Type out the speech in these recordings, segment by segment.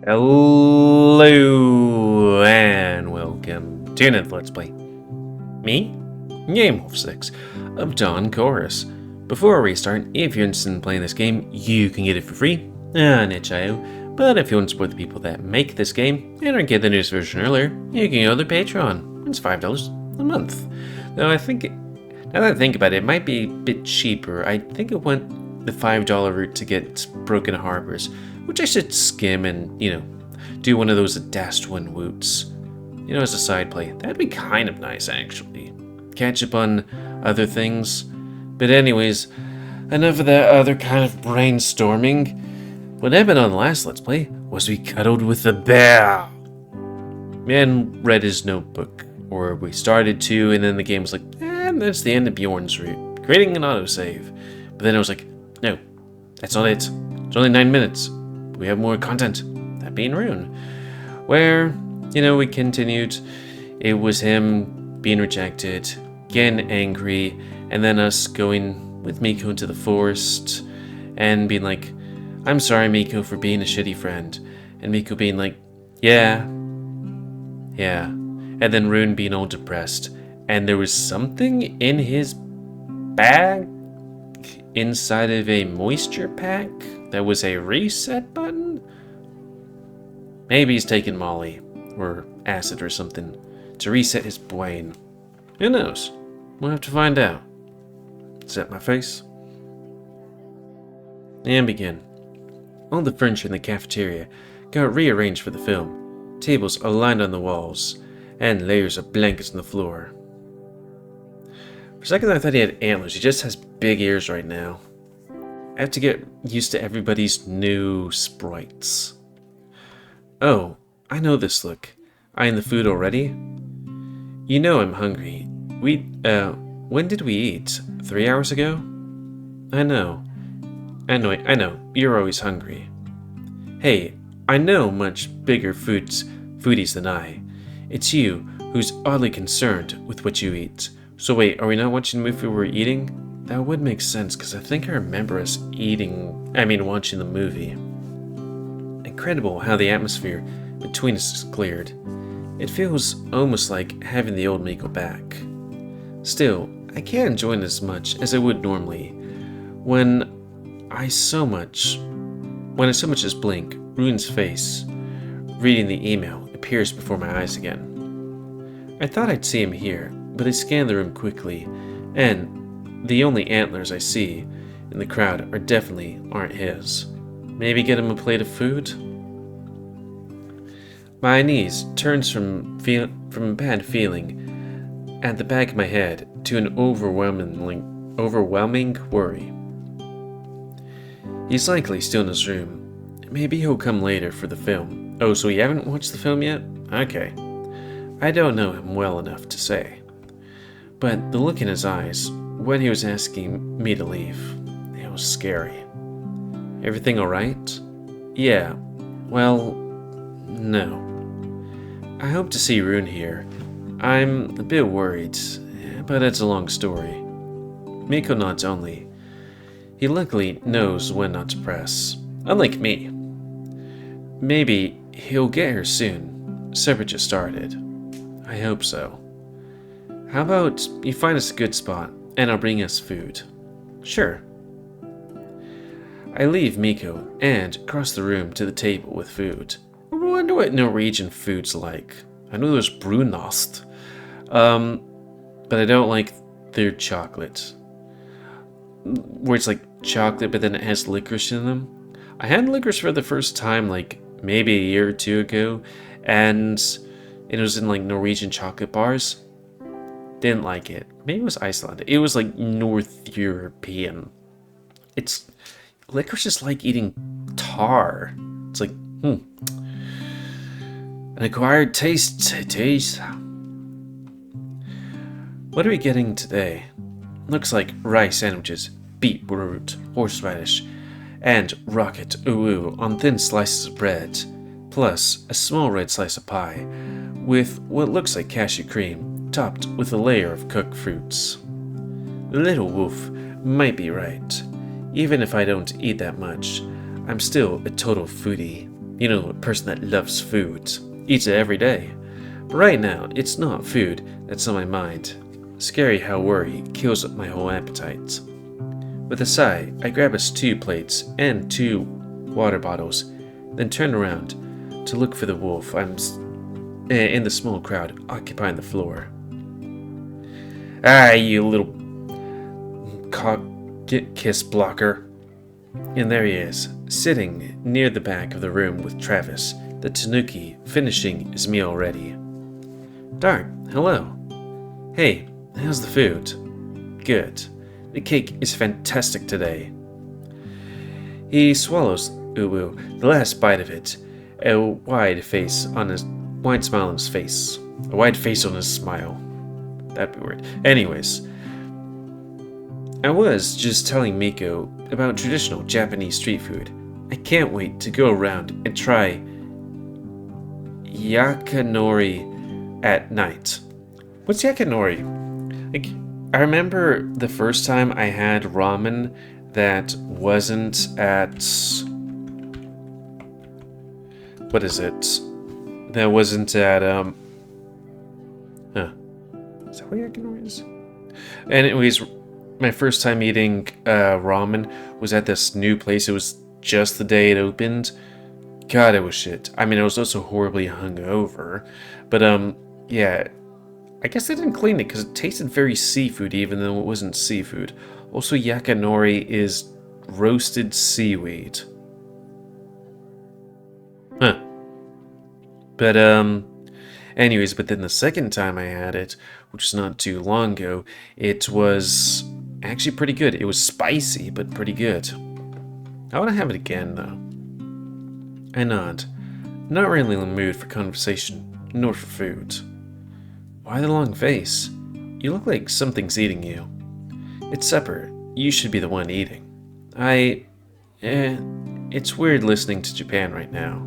Hello and welcome to another Let's Play. Me, GamerWolfSix of Dawn Chorus. Before we start, if you're interested in playing this game, you can get it for free on itch.io. But if you want to support the people that make this game and or get the newest version earlier, you can go to their Patreon. It's $5 a month. Though now that I think about it, it might be a bit cheaper. I think it went the $5 route to get Broken Harbors, which I should skim and, do one of those Dashed One Woots. As a side play. That'd be kind of nice, actually. Catch up on other things. But anyways, enough of that other kind of brainstorming. What happened on the last Let's Play was we cuddled with the bear. And read his notebook. Or we started to, and then the game was like, and that's the end of Bjorn's route. Creating an autosave. But then I was like, no, that's not it. It's only 9 minutes. We have more content. That being Rune. Where, we continued. It was him being rejected, getting angry, and then us going with Miko into the forest and being like, I'm sorry, Miko, for being a shitty friend. And Miko being like, yeah. And then Rune being all depressed. And there was something in his bag inside of a moisture pack that was a reset button? Maybe he's taking Molly or acid or something to reset his brain. Who knows? We'll have to find out. Set my face. And begin. All the furniture in the cafeteria got rearranged for the film. Tables are lined on the walls, and layers of blankets on the floor. For a second I thought he had antlers. He just has big ears right now. I have to get used to everybody's new sprites. Oh, I know this look. Eyeing the food already? You know I'm hungry. When did we eat? 3 hours ago? I know. You're always hungry. Hey, I know much bigger foodies than I. It's you who's oddly concerned with what you eat. So wait, are we not watching the movie we're eating? That would make sense, because I think I remember us watching the movie. Incredible how the atmosphere between us is cleared. It feels almost like having the old Miko back. Still, I can't enjoy it as much as I would normally. When I so much as blink, Rune's face, reading the email, appears before my eyes again. I thought I'd see him here, but I scanned the room quickly, and the only antlers I see in the crowd aren't his. Maybe get him a plate of food? My unease turns from a bad feeling at the back of my head to an overwhelming worry. He's likely still in his room. Maybe he'll come later for the film. Oh, so you haven't watched the film yet? Okay. I don't know him well enough to say. But the look in his eyes when he was asking me to leave, it was scary. Everything alright? Yeah. Well, no. I hope to see Rune here. I'm a bit worried, but it's a long story. Miko nods only. He luckily knows when not to press, unlike me. Maybe he'll get here soon. Supper just started. I hope so. How about you find us a good spot, and I'll bring us food? Sure. I leave Miko and cross the room to the table with food. I wonder what Norwegian food's like. I know there's brunost, but I don't like their chocolate. Where it's like chocolate, but then it has licorice in them. I had licorice for the first time maybe a year or two ago, and it was in Norwegian chocolate bars. Didn't like it. Maybe it was Iceland. It was North European. Licorice is like eating tar. It's an acquired taste. What are we getting today? Looks like rice sandwiches, beetroot, horseradish, and rocket ooh on thin slices of bread, plus a small red slice of pie, with what looks like cashew cream, topped with a layer of cooked fruits. The little wolf might be right. Even if I don't eat that much, I'm still a total foodie. You know, a person that loves food, eats it every day. But right now, it's not food that's on my mind. Scary how worry kills up my whole appetite. With a sigh, I grab us 2 plates and 2 water bottles, then turn around to look for the wolf in the small crowd occupying the floor. Ah, you little kiss blocker. And there he is, sitting near the back of the room with Travis, the tanuki, finishing his meal already. Dart, hello. Hey, how's the food? Good. The cake is fantastic today. He swallows the last bite of it, a wide smile on his face. A wide face on his smile. That'd be weird. Anyways, I was just telling Miko about traditional Japanese street food. I can't wait to go around and try yakinori at night. What's yakinori? Like, I remember the first time I had ramen that wasn't at... What is it? That wasn't at, Is that what yakinori is? Anyways, my first time eating ramen was at this new place. It was just the day it opened. God, it was shit. I mean, I was also horribly hungover. But, yeah. I guess they didn't clean it because it tasted very seafood even though it wasn't seafood. Also, yakinori is roasted seaweed. Huh. But, anyways, but then the second time I had it, which was not too long ago, it was actually pretty good. It was spicy, but pretty good. I want to have it again, though. I nod. Not really in the mood for conversation, nor for food. Why the long face? You look like something's eating you. It's supper. You should be the one eating. It's weird listening to Japan right now.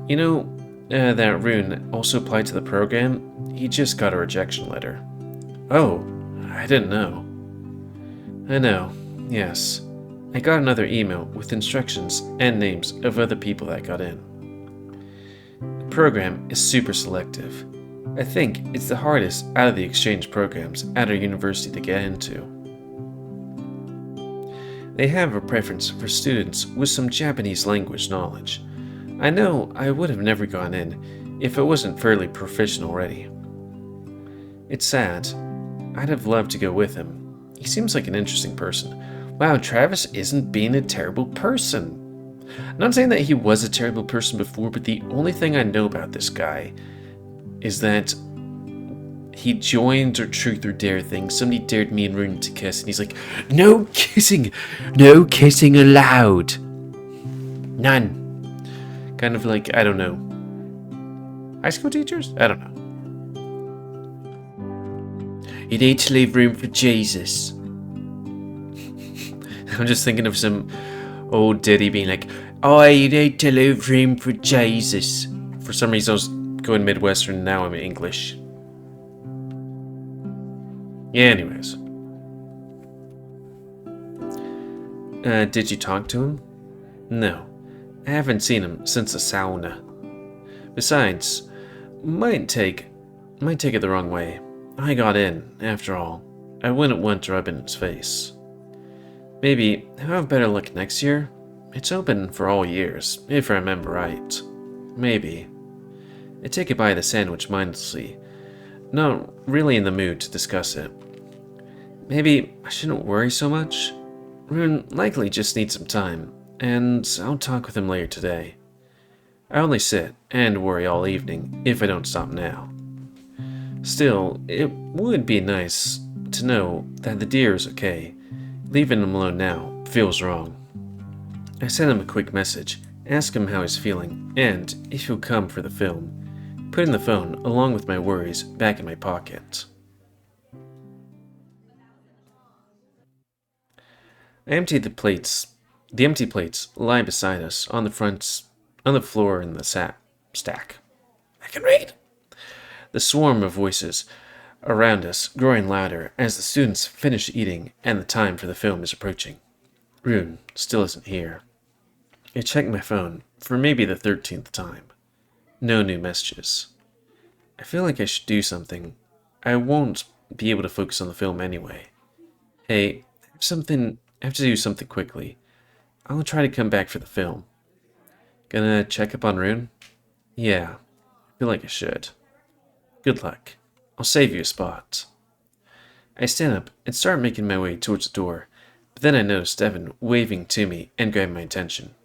You know, that Rune also applied to the program. He just got a rejection letter. Oh, I didn't know. I know, yes. I got another email with instructions and names of other people that got in. The program is super selective. I think it's the hardest out of the exchange programs at our university to get into. They have a preference for students with some Japanese language knowledge. I know I would have never gone in if I wasn't fairly proficient already. It's sad. I'd have loved to go with him. He seems like an interesting person. Wow, Travis isn't being a terrible person. I'm not saying that he was a terrible person before, but the only thing I know about this guy is that he joined our Truth or Dare thing. Somebody dared me and Rune to kiss, and he's like, no kissing allowed. None. Kind of like, I don't know, high school teachers? I don't know. You need to leave room for Jesus. I'm just thinking of some old ditty being like, oh, you need to leave room for Jesus. For some reason I was going Midwestern, now I'm English. Yeah, anyways. Did you talk to him? No. I haven't seen him since the sauna. Besides, might take it the wrong way. I got in, after all. I wouldn't want to rub in his face. Maybe I'll have better luck next year? It's open for all years, if I remember right. Maybe. I take a bite of the sandwich mindlessly, not really in the mood to discuss it. Maybe I shouldn't worry so much? Rune likely just needs some time, and I'll talk with him later today. I only sit and worry all evening if I don't stop now. Still, it would be nice to know that the deer is okay. Leaving him alone now feels wrong. I send him a quick message, ask him how he's feeling, and if he'll come for the film. Putting the phone, along with my worries, back in my pocket. I empty the plates. The empty plates lie beside us on the floor in the stack. I can read. The swarm of voices around us growing louder as the students finish eating and the time for the film is approaching. Rune still isn't here. I check my phone, for maybe the 13th time. No new messages. I feel like I should do something. I won't be able to focus on the film anyway. Hey, I have to do something quickly. I'll try to come back for the film. Gonna check up on Rune? Yeah, I feel like I should. Good luck. I'll save you a spot. I stand up and start making my way towards the door, but then I noticed Evan waving to me and grabbing my attention.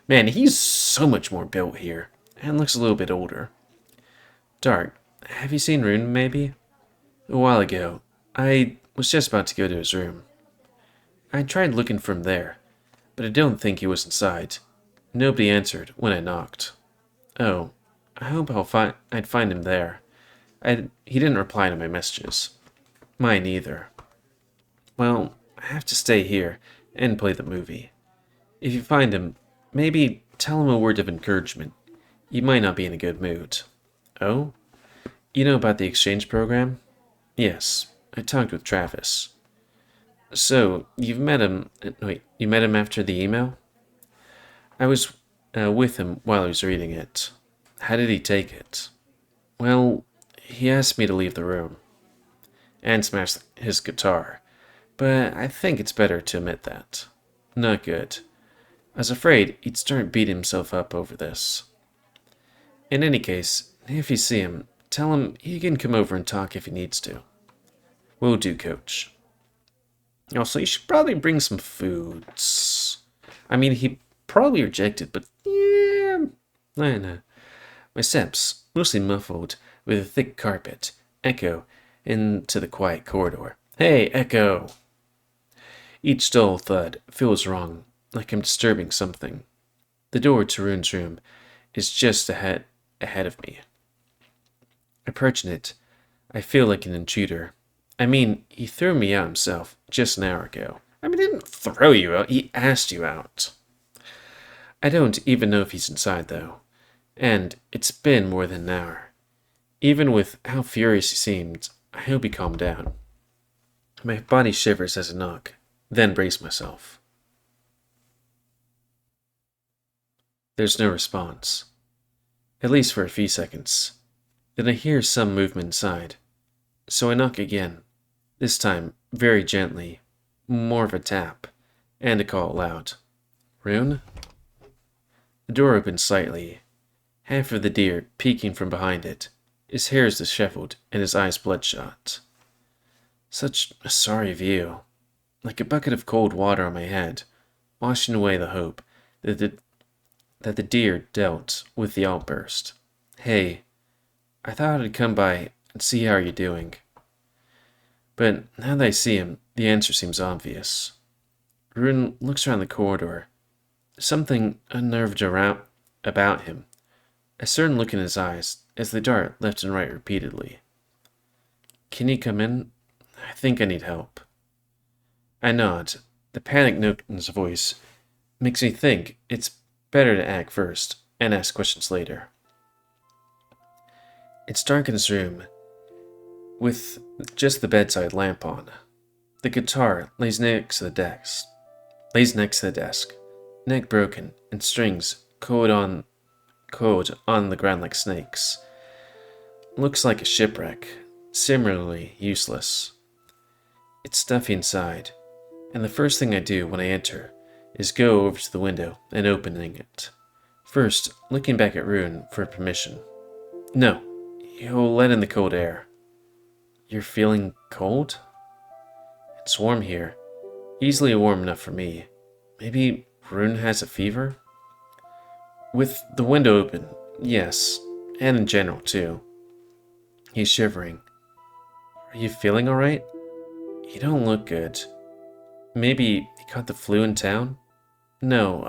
Man, he's so much more built here, and looks a little bit older. Dark, have you seen Rune, maybe? A while ago, I was just about to go to his room. I tried looking for him there, but I don't think he was inside. Nobody answered when I knocked. Oh, I hope I'd find him there. He didn't reply to my messages. Mine either. Well, I have to stay here and play the movie. If you find him, maybe tell him a word of encouragement. He might not be in a good mood. Oh? You know about the exchange program? Yes, I talked with Travis. So, you've met him... Wait, you met him after the email? I was with him while he was reading it. How did he take it? Well, he asked me to leave the room and smash his guitar, but I think it's better to admit that. Not good. I was afraid he'd start beating himself up over this. In any case, if you see him, tell him he can come over and talk if he needs to. Will do, Coach. Also, you should probably bring some foods. I mean, he probably rejected, but yeah, I don't know. My steps, mostly muffled with a thick carpet, echo into the quiet corridor. Hey, Echo! Each dull thud feels wrong, like I'm disturbing something. The door to Rune's room is just ahead of me. Approaching it, I feel like an intruder. I mean, he threw me out himself just an hour ago. I mean, he didn't throw you out, he asked you out. I don't even know if he's inside, though. And it's been more than an hour. Even with how furious he seemed, I hope he calmed down. My body shivers as I knock, then brace myself. There's no response. At least for a few seconds. Then I hear some movement inside. So I knock again. This time, very gently. More of a tap. And a call aloud. Rune? The door opens slightly. Half of the deer peeking from behind it. His hair is disheveled and his eyes bloodshot. Such a sorry view. Like a bucket of cold water on my head, washing away the hope that the deer dealt with the outburst. Hey, I thought I'd come by and see how you're doing. But now that I see him, the answer seems obvious. Rune looks around the corridor. Something unnerved about him. A certain look in his eyes as they dart left and right repeatedly. Can you come in? I think I need help. I nod. The panic note in his voice makes me think it's better to act first and ask questions later. It's dark in his room, with just the bedside lamp on. The guitar lays next to the desk, neck broken and strings coiled on the ground like snakes. Looks like a shipwreck, similarly useless. It's stuffy inside, and the first thing I do when I enter is go over to the window and opening it. First, looking back at Rune for permission. No, he'll let in the cold air. You're feeling cold? It's warm here. Easily warm enough for me. Maybe Rune has a fever? With the window open, yes, and in general too. He's shivering. Are you feeling alright? You don't look good. Maybe he caught the flu in town? No,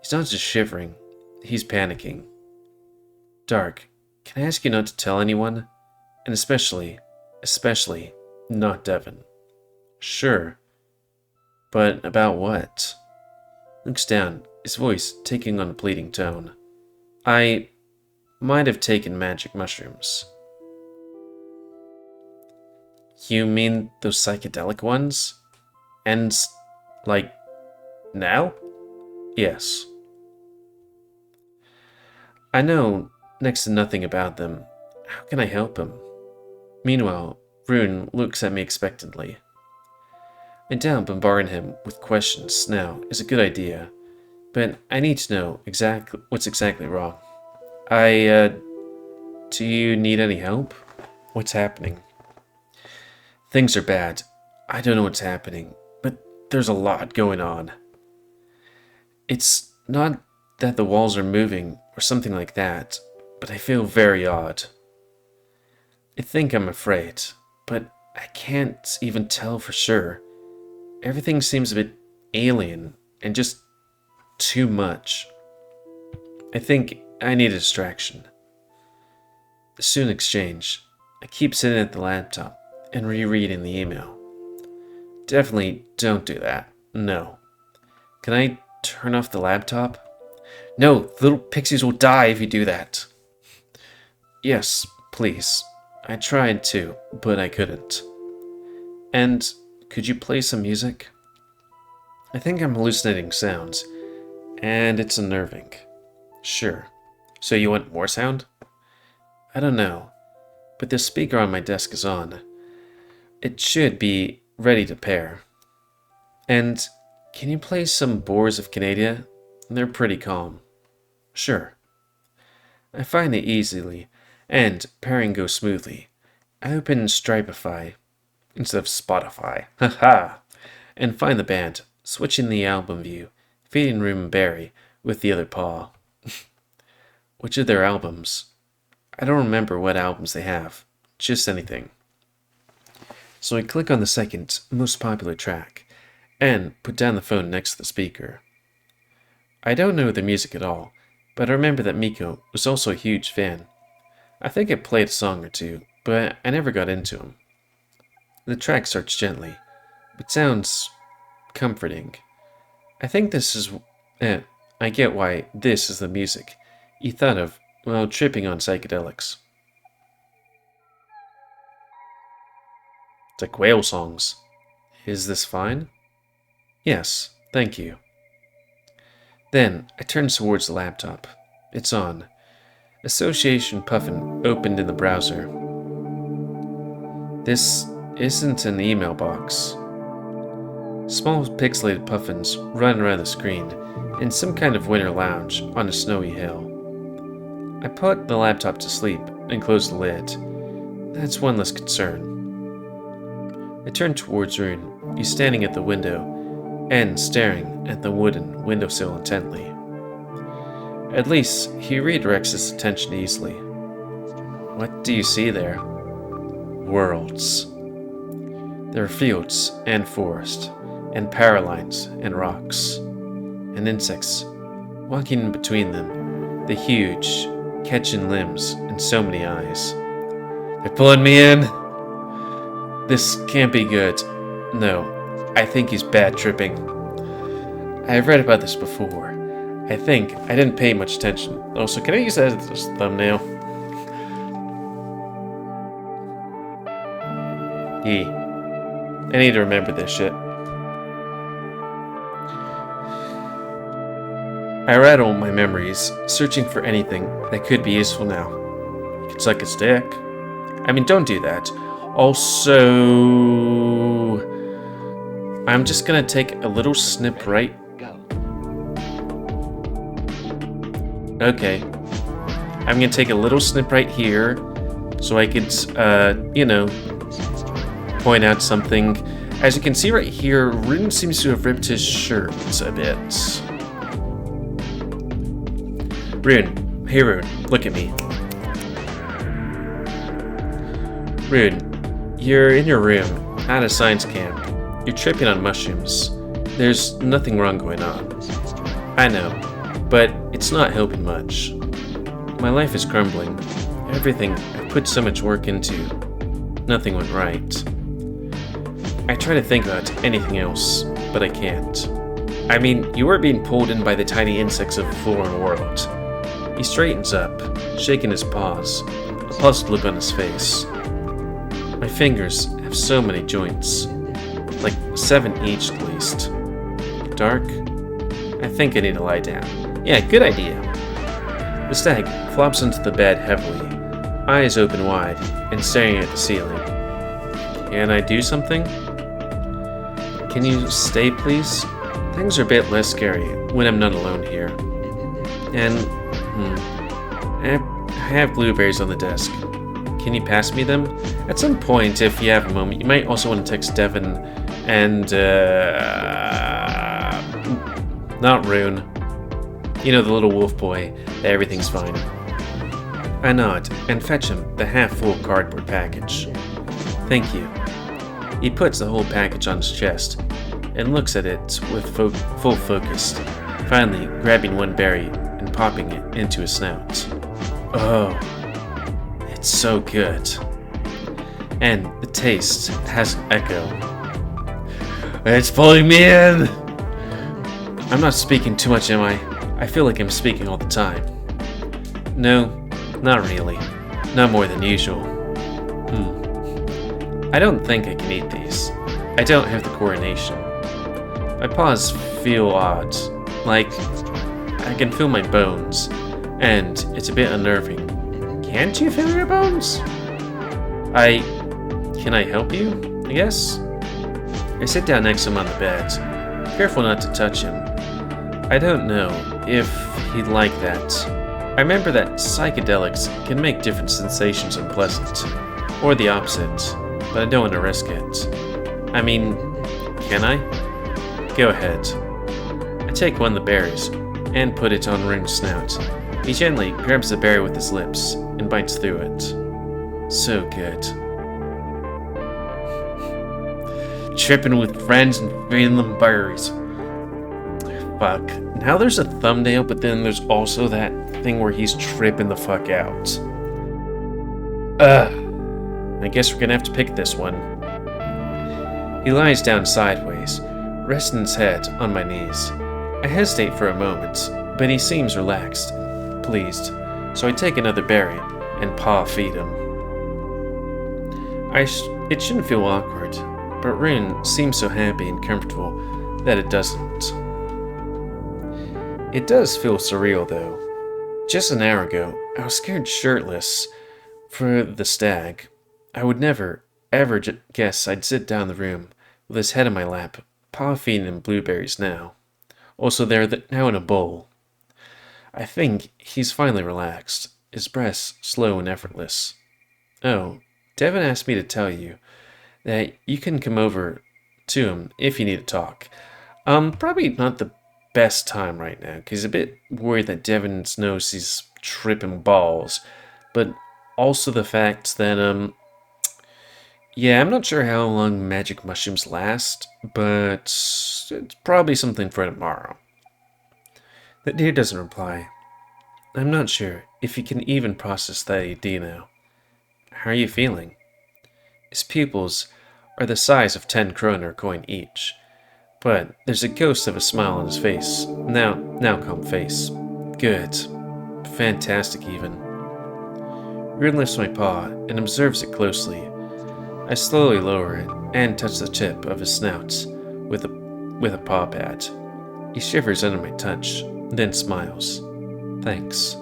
He's not just shivering. He's panicking. Dark, can I ask you not to tell anyone? And especially, not Devon. Sure. But about what? Looks down, his voice taking on a pleading tone. I might have taken magic mushrooms. You mean those psychedelic ones? And, like, now? Yes. I know next to nothing about them. How can I help him? Meanwhile, Rune looks at me expectantly. I doubt bombarding him with questions now is a good idea, but I need to know what's exactly wrong. Do you need any help? What's happening? Things are bad. I don't know what's happening, but there's a lot going on. It's not that the walls are moving or something like that, but I feel very odd. I think I'm afraid, but I can't even tell for sure. Everything seems a bit alien and just too much. I think I need a distraction. Soon exchange. I keep sitting at the laptop and rereading the email. Definitely don't do that. No. Can I turn off the laptop? No, the little pixies will die if you do that. Yes, please. I tried to, but I couldn't. And could you play some music? I think I'm hallucinating sounds, and it's unnerving. Sure. So you want more sound? I don't know, but the speaker on my desk is on. It should be ready to pair. And can you play some Boars of Canada? They're pretty calm. Sure. I find it easily, and pairing goes smoothly. I open Stripify instead of Spotify, haha, and find the band, switching the album view, feeding Rune and Barry with the other paw. Which of their albums? I don't remember what albums they have, just anything. So I click on the second most popular track, and put down the phone next to the speaker. I don't know the music at all, but I remember that Miko was also a huge fan. I think I played a song or two, but I never got into them. The track starts gently, but sounds comforting. I think this is... I get why this is the music you thought of while tripping on psychedelics. It's like whale songs. Is this fine? Yes, thank you. Then I turn towards the laptop. It's on. Association Puffin opened in the browser. This isn't an email box. Small pixelated puffins run around the screen in some kind of winter lounge on a snowy hill. I put the laptop to sleep and close the lid. That's one less concern. I turn towards Rune. He's standing at the window and staring at the wooden windowsill intently. At least he redirects his attention easily. What do you see there? Worlds. There are fields and forest, and power lines and rocks, and insects walking in between them, the huge, catching limbs and so many eyes. They're pulling me in! This can't be good. No, I think he's bad tripping. I've read about this before. I think I didn't pay much attention. Also, can I use that as a thumbnail? I need to remember this shit. I rattle my memories, searching for anything that could be useful now. You could suck his dick. I mean, don't do that. Also, I'm just gonna take a little snip right. Okay. I'm gonna take a little snip right here, so I could, point out something. As you can see right here, Rune seems to have ripped his shirt a bit. Rune. Hey Rune, look at me. Rune, you're in your room, at a science camp. You're tripping on mushrooms. There's nothing wrong going on. I know, but it's not helping much. My life is crumbling. Everything I've put so much work into, nothing went right. I try to think about anything else, but I can't. I mean, you are being pulled in by the tiny insects of the foreign world. He straightens up, shaking his paws, a puzzled look on his face. My fingers have so many joints, like 7 each at least. Dark? I think I need to lie down. Yeah, good idea. The stag flops onto the bed heavily, eyes open wide and staring at the ceiling. Can I do something? Can you stay, please? Things are a bit less scary when I'm not alone here. And, I have blueberries on the desk. Can you pass me them? At some point, if you have a moment, you might also want to text Devin and, not Rune. You know, the little wolf boy, that everything's fine. I nod and fetch him the half-full cardboard package. Thank you. He puts the whole package on his chest and looks at it with full focus, finally grabbing one berry and popping it into his snout. Oh, it's so good. And the taste has an echo. It's pulling me in! I'm not speaking too much, am I? I feel like I'm speaking all the time. No, not really. Not more than usual. I don't think I can eat these. I don't have the coordination. My paws feel odd, like I can feel my bones, and it's a bit unnerving. Can't you feel your bones? Can I help you, I guess? I sit down next to him on the bed, careful not to touch him. I don't know if he'd like that. I remember that psychedelics can make different sensations unpleasant, or the opposite, but I don't want to risk it. I mean, can I? Go ahead. I take one of the berries and put it on Rune's snout. He gently grabs the berry with his lips and bites through it. So good. Tripping with friends and feeding them berries. Fuck. Now there's a thumbnail, but then there's also that thing where he's tripping the fuck out. I guess we're gonna have to pick this one. He lies down sideways, resting his head on my knees. I hesitate for a moment, but he seems relaxed, pleased, so I take another berry and paw feed him. It shouldn't feel awkward, but Rune seems so happy and comfortable that it doesn't. It does feel surreal, though. Just an hour ago, I was scared shirtless for the stag. I would never, ever guess I'd sit down in the room with his head in my lap, paw feeding him blueberries now. Also, they're now in a bowl. I think he's finally relaxed, his breaths slow and effortless. Oh, Devin asked me to tell you that you can come over to him if you need to talk. Probably not the best time right now, because he's a bit worried that Devin knows he's tripping balls, but also the fact that, yeah, I'm not sure how long magic mushrooms last, but it's probably something for tomorrow. The deer doesn't reply. I'm not sure if he can even process that idea now. How are you feeling? His pupils are the size of 10 kroner coin each, but there's a ghost of a smile on his face. Now calm face. Good. Fantastic even. Rune lifts my paw and observes it closely. I slowly lower it and touch the tip of his snout with a paw pad. He shivers under my touch, then smiles. Thanks.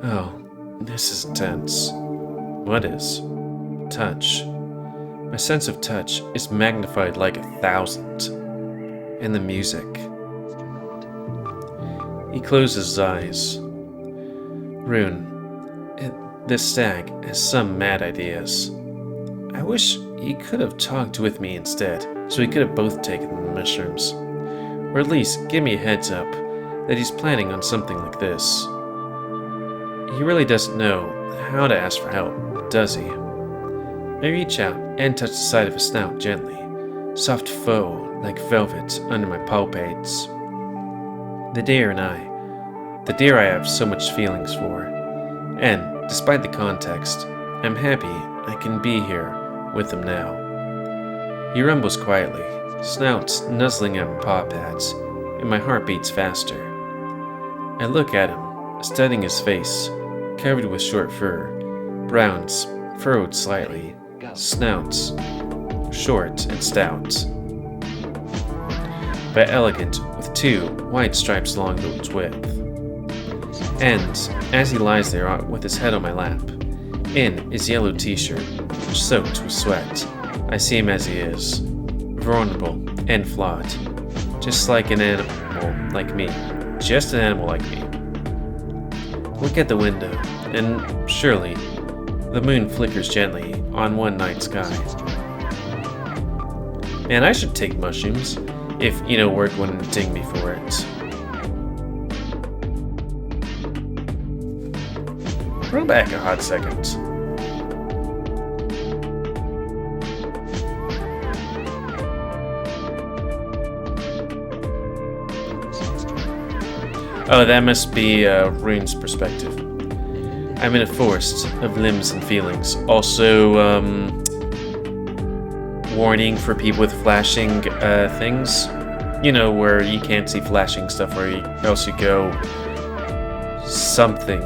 Oh, this is intense. What is? Touch. My sense of touch is magnified like 1,000. And the music. He closes his eyes. Rune, this stag has some mad ideas. I wish he could have talked with me instead, so we could have both taken the mushrooms. Or at least give me a heads up that he's planning on something like this. He really doesn't know how to ask for help, does he? I reach out and touch the side of his snout gently, soft faux like velvet under my palpates. The deer I have so much feelings for, and despite the context, I'm happy I can be here with him now. He rumbles quietly, snout nuzzling at my paw pads, and my heart beats faster. I look at him, studying his face, covered with short fur, browns furrowed slightly, snouts short and stout, but elegant with 2 white stripes along its width. And as he lies there with his head on my lap, in his yellow t-shirt, soaked with sweat, I see him as he is, vulnerable and flawed, just like an animal like me, just an animal like me. Look at the window, and surely, the moon flickers gently on one night sky. Man, I should take mushrooms, if, work wouldn't ding me for it. Roll back a hot second. Oh, that must be Rune's perspective. I'm in a forest of limbs and feelings. Also, warning for people with flashing things. Where you can't see flashing stuff, or else you go something.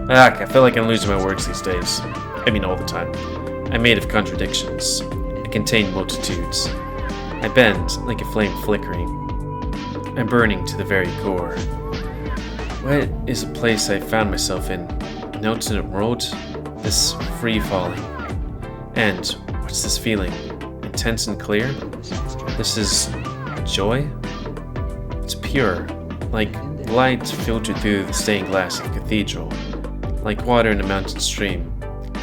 I feel like I'm losing my words these days. I mean, all the time. I'm made of contradictions. I contain multitudes. I bend like a flame flickering. I'm burning to the very core. What is a place I found myself in? An alternate world? This free-falling. And what's this feeling? Intense and clear? This is joy? It's pure, like light filtered through the stained glass of a cathedral, like water in a mountain stream,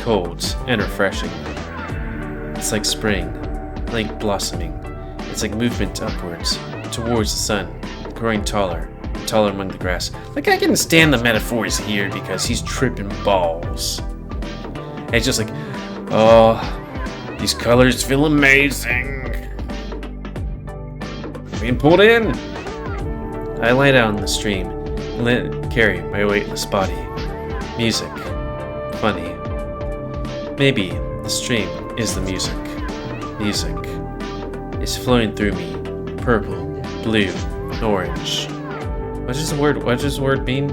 cold and refreshing. It's like spring, like blossoming. It's like movement upwards, towards the sun, growing taller among the grass. Like, I can stand the metaphors here because he's tripping balls. And it's just like, oh, these colors feel amazing. Being pulled in. I lie down in the stream and let it carry my weightless body. Music. Funny. Maybe the stream is the music. Music is flowing through me. Purple, blue, orange. What does the word mean?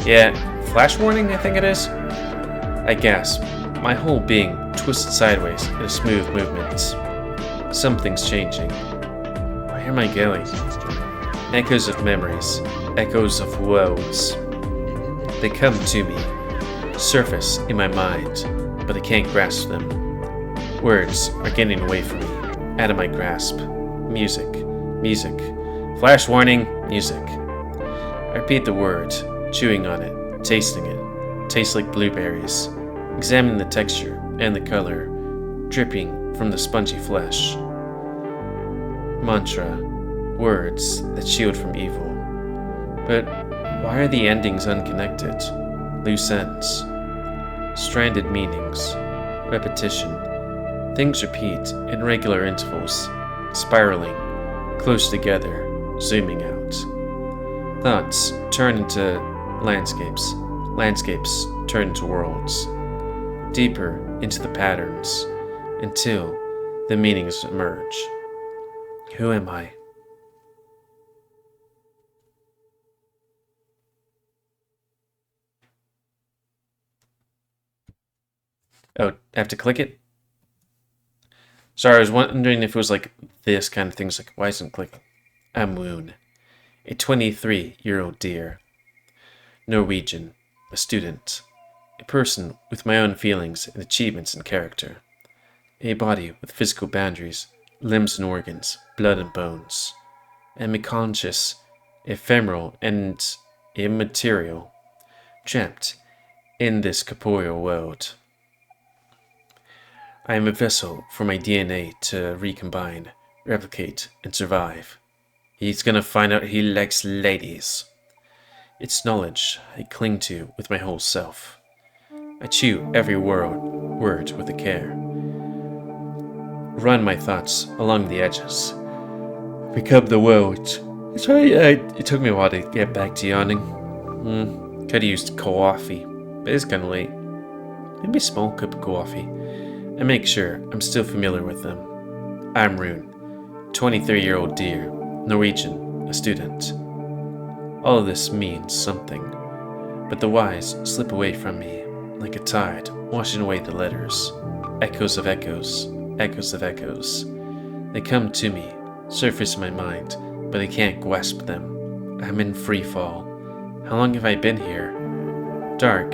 Yeah, flash warning, I think it is. I gasp, my whole being twisted sideways in a smooth movement. Something's changing. Where am I going? Echoes of memories, echoes of woes. They come to me, surface in my mind, but I can't grasp them. Words are getting away from me, out of my grasp. Music, music. Flash warning, music. I repeat the word, chewing on it, tasting it. Tastes like blueberries. Examining the texture and the color, dripping from the spongy flesh. Mantra, words that shield from evil. But why are the endings unconnected? Loose ends. Stranded meanings. Repetition. Things repeat in regular intervals, spiraling, close together, zooming out. Thoughts turn into landscapes. Landscapes turn into worlds. Deeper into the patterns, until the meanings emerge. Who am I? Oh, I have to click it? Sorry, I was wondering if it was like this kind of thing. It's like, why isn't it clicking? I'm Rune, a 23-year-old deer. Norwegian, a student. A person with my own feelings and achievements and character. A body with physical boundaries, limbs and organs, blood and bones. I'm a conscious, ephemeral, and immaterial, trapped in this corporeal world. I am a vessel for my DNA to recombine, replicate, and survive. He's gonna find out he likes ladies. It's knowledge I cling to with my whole self. I chew every word with a care. Run my thoughts along the edges. Become the world. Sorry, it took me a while to get back to yawning. Could've used coffee, but it's kinda late. Maybe a small cup of coffee. And make sure I'm still familiar with them. I'm Rune, 23-year-old deer, Norwegian, a student. All of this means something, but the whys slip away from me, like a tide washing away the letters. Echoes of echoes, echoes of echoes. They come to me, surface in my mind, but I can't grasp them. I'm in free fall. How long have I been here? Dark,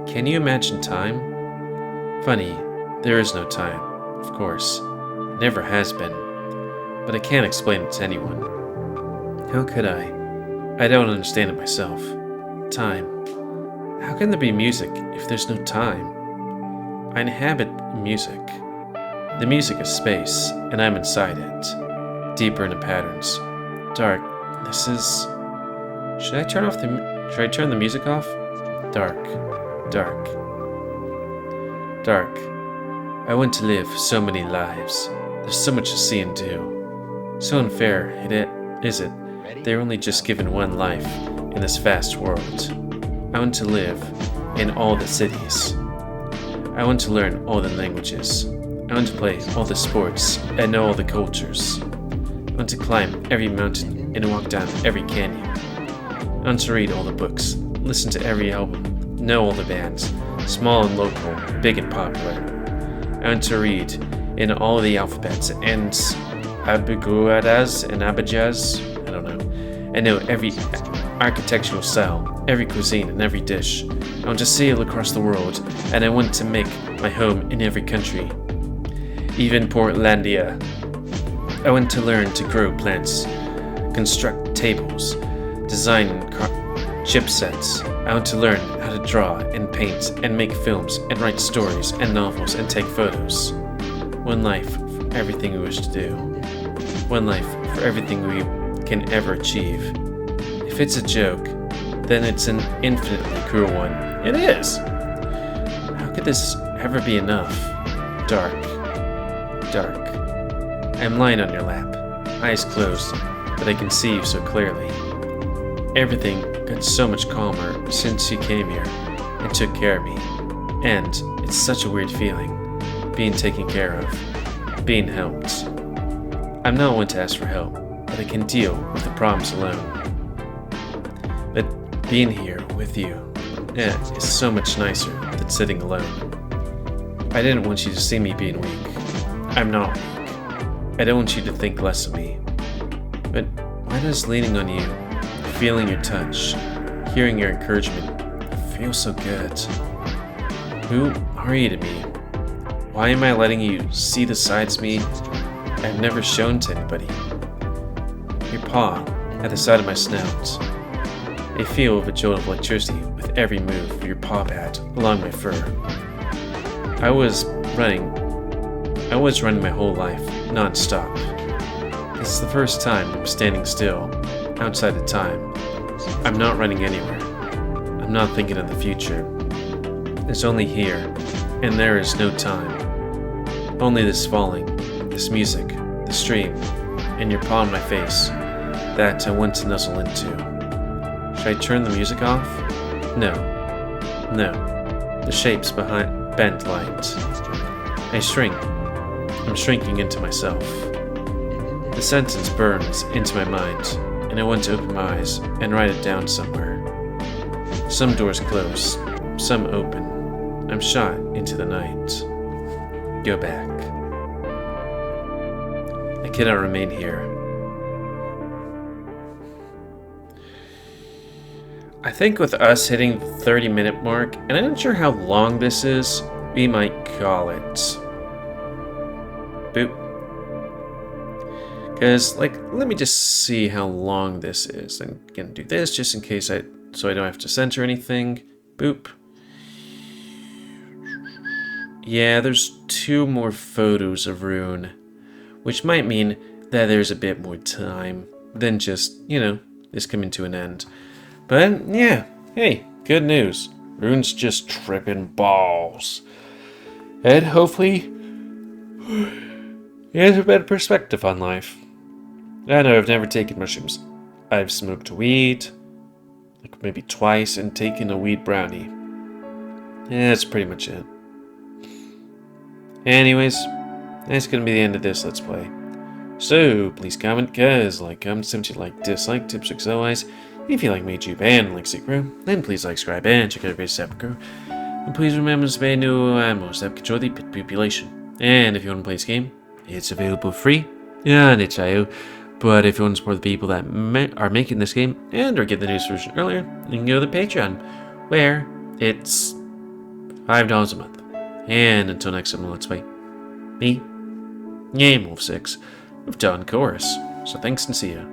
can you imagine time? Funny, there is no time, of course. Never has been. But I can't explain it to anyone. How could I? I don't understand it myself. Time. How can there be music if there's no time? I inhabit music. The music is space, and I'm inside it. Deeper into patterns. Dark, this is... Should I turn the music off? Dark. Dark. Dark. I want to live so many lives. There's so much to see and do. So unfair, is it? They're only just given one life in this vast world. I want to live in all the cities. I want to learn all the languages. I want to play all the sports and know all the cultures. I want to climb every mountain and walk down every canyon. I want to read all the books, listen to every album, know all the bands, small and local, big and popular. I want to read in all the alphabets and abiguadas and abajaz, I don't know, and know every architectural style, every cuisine and every dish. I want to sail across the world, and I want to make my home in every country, even Portlandia. I want to learn to grow plants, construct tables, design chipsets. I want to learn how to draw and paint and make films and write stories and novels and take photos. One life for everything we wish to do. One life for everything we can ever achieve. If it's a joke, then it's an infinitely cruel one. It is! How could this ever be enough? Dark. Dark. I'm lying on your lap, eyes closed, but I can see you so clearly. Everything got so much calmer since you came here and took care of me. And it's such a weird feeling, being taken care of, being helped. I'm not one to ask for help, but I can deal with the problems alone. But being here with you, is so much nicer than sitting alone. I didn't want you to see me being weak. I'm not weak. I don't want you to think less of me. But why does leaning on you, feeling your touch, hearing your encouragement, feel so good? Who are you to me? Why am I letting you see the sides of me I've never shown to anybody? Your paw at the side of my snout. I feel a jolt of electricity with every move of your paw pad along my fur. I was running my whole life, non-stop. This is the first time I'm standing still, outside of time. I'm not running anywhere. I'm not thinking of the future. It's only here, and there is no time. Only this falling, this music, the stream, and your paw on my face that I want to nuzzle into. Should I turn the music off? No. No. The shape's behind bent light. I shrink. I'm shrinking into myself. The sentence burns into my mind, and I want to open my eyes and write it down somewhere. Some doors close, some open. I'm shot into the night. Go back. I cannot remain here. I think with us hitting the 30-minute mark, and I'm not sure how long this is, we might call it. Boop. Because, let me just see how long this is. I'm gonna do this just in case so I don't have to censor anything. Boop. Yeah, there's 2 more photos of Rune, which might mean that there's a bit more time than just, this coming to an end. But, yeah, hey, good news. Rune's just tripping balls. And hopefully, he has a better perspective on life. I know I've never taken mushrooms. I've smoked weed, maybe twice, and taken a weed brownie. Yeah, that's pretty much it. Anyways, that's gonna be the end of this Let's Play. So, please comment, guys, comment, subscribe, dislike, tips, tricks, otherwise. If you like YouTube and like Secret, then please subscribe and check out every separate. And please remember to spay no animals that control the pit population. And if you want to play this game, it's available free on itch.io. But if you want to support the people that are making this game and or get the news version earlier, you can go to the Patreon, where it's $5 a month. And until next time, let's wait. Me, GamerWolfSix, have done chorus. So thanks and see ya.